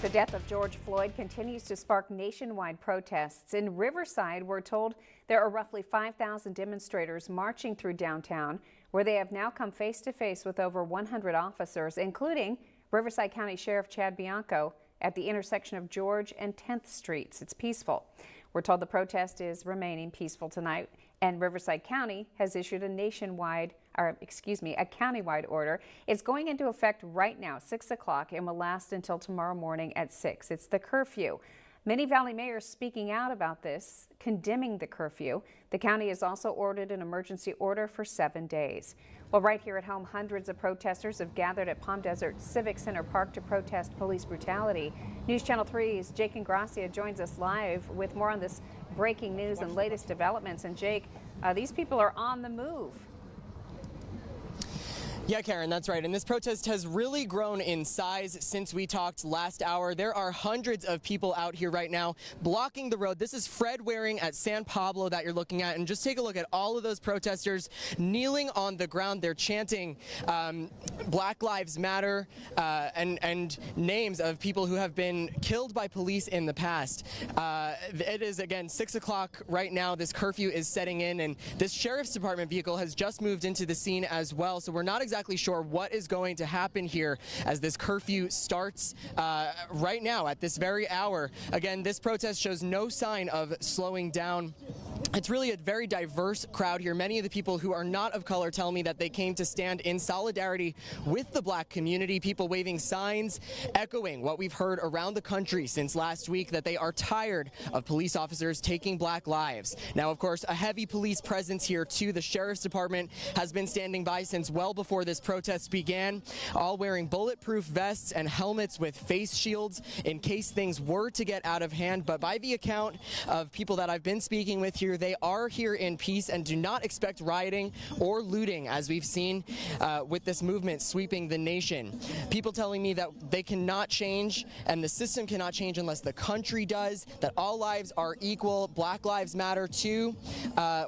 The death of George Floyd continues to spark nationwide protests. In Riverside, we're told there are roughly 5,000 demonstrators marching through downtown, where they have now come face to face with over 100 officers, including Riverside County Sheriff Chad Bianco at the intersection of George and 10th Streets. It's peaceful. We're told the protest is remaining peaceful tonight, and Riverside County has issued a countywide order. It's going into effect right now, 6 o'clock, and will last until tomorrow morning at 6. It's the curfew. Many Valley mayors speaking out about this, condemning the curfew. The county has also ordered an emergency order for 7 days. Well, right here at home, hundreds of protesters have gathered at Palm Desert Civic Center Park to protest police brutality. News Channel 3's Jake Ingracia joins us live with more on this breaking news and latest developments. And Jake, these people are on the move. Yeah, Karen, that's right. And this protest has really grown in size since we talked last hour. There are hundreds of people out here right now blocking the road. This is Fred Waring at San Pablo that you're looking at. And just take a look at all of those protesters kneeling on the ground. They're chanting Black Lives Matter and names of people who have been killed by police in the past. It is, again, 6 o'clock right now. This curfew is setting in, and this sheriff's department vehicle has just moved into the scene as well. So we're not exactly sure what is going to happen here as this curfew starts right now at this very hour. Again, this protest shows no sign of slowing down. It's really a very diverse crowd here. Many of the people who are not of color tell me that they came to stand in solidarity with the black community, people waving signs, echoing what we've heard around the country since last week, that they are tired of police officers taking black lives. Now, of course, a heavy police presence here too. The sheriff's department has been standing by since well before this protest began, all wearing bulletproof vests and helmets with face shields in case things were to get out of hand. But by the account of people that I've been speaking with here, they are here in peace and do not expect rioting or looting, as we've seen with this movement sweeping the nation. People telling me that they cannot change and the system cannot change unless the country does, that all lives are equal, Black Lives Matter too.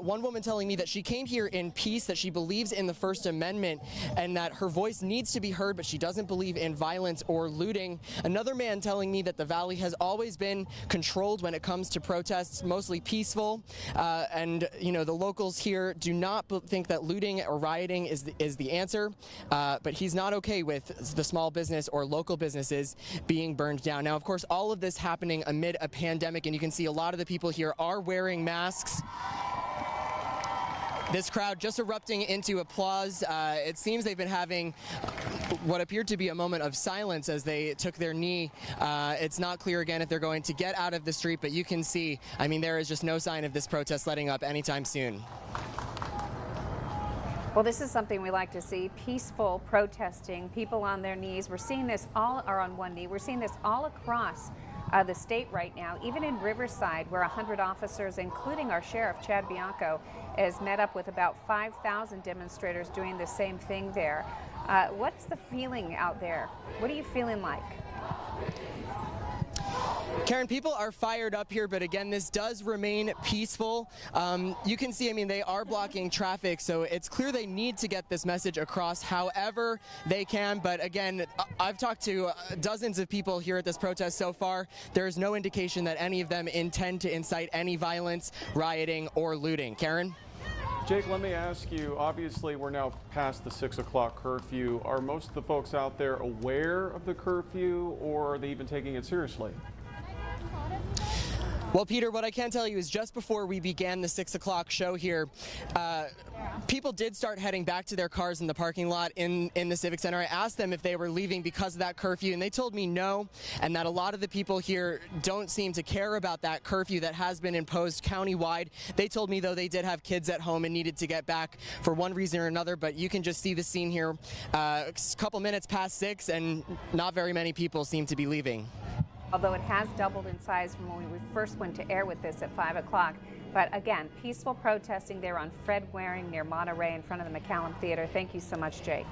One woman telling me that she came here in peace, that she believes in the First Amendment and that her voice needs to be heard, but she doesn't believe in violence or looting. Another man telling me that the Valley has always been controlled when it comes to protests, mostly peaceful. And you know, the locals here do not think that looting or rioting is the answer, but he's not okay with the small business or local businesses being burned down. Now, of course, all of this happening amid a pandemic, and you can see a lot of the people here are wearing masks. This crowd just erupting into applause. It seems they've been having what appeared to be a moment of silence as they took their knee. It's not clear again if they're going to get out of the street, but you can see, I mean, there is just no sign of this protest letting up anytime soon. Well, this is something we like to see, peaceful protesting, people on their knees. We're seeing this all are on one knee. We're seeing this all across the state right now, even in Riverside, where 100 officers, including our sheriff, Chad Bianco, has met up with about 5,000 demonstrators doing the same thing there. What's the feeling out there? What are you feeling like? Karen, people are fired up here, but again, this does remain peaceful. You can see, I mean, they are blocking traffic, so it's clear they need to get this message across however they can. But again, I've talked to dozens of people here at this protest so far. There is no indication that any of them intend to incite any violence, rioting, or looting. Karen? Jake, let me ask you, obviously we're now past the 6 o'clock curfew. Are most of the folks out there aware of the curfew, or are they even taking it seriously? Well, Peter, what I can tell you is just before we began the 6 o'clock show here, people did start heading back to their cars in the parking lot in the Civic Center. I asked them if they were leaving because of that curfew, and they told me no, and that a lot of the people here don't seem to care about that curfew that has been imposed countywide. They told me, though, they did have kids at home and needed to get back for one reason or another, but you can just see the scene here. A couple minutes past 6, and not very many people seem to be leaving. Although it has doubled in size from when we first went to air with this at 5 o'clock. But again, peaceful protesting there on Fred Waring near Monterey in front of the McCallum Theater. Thank you so much, Jake.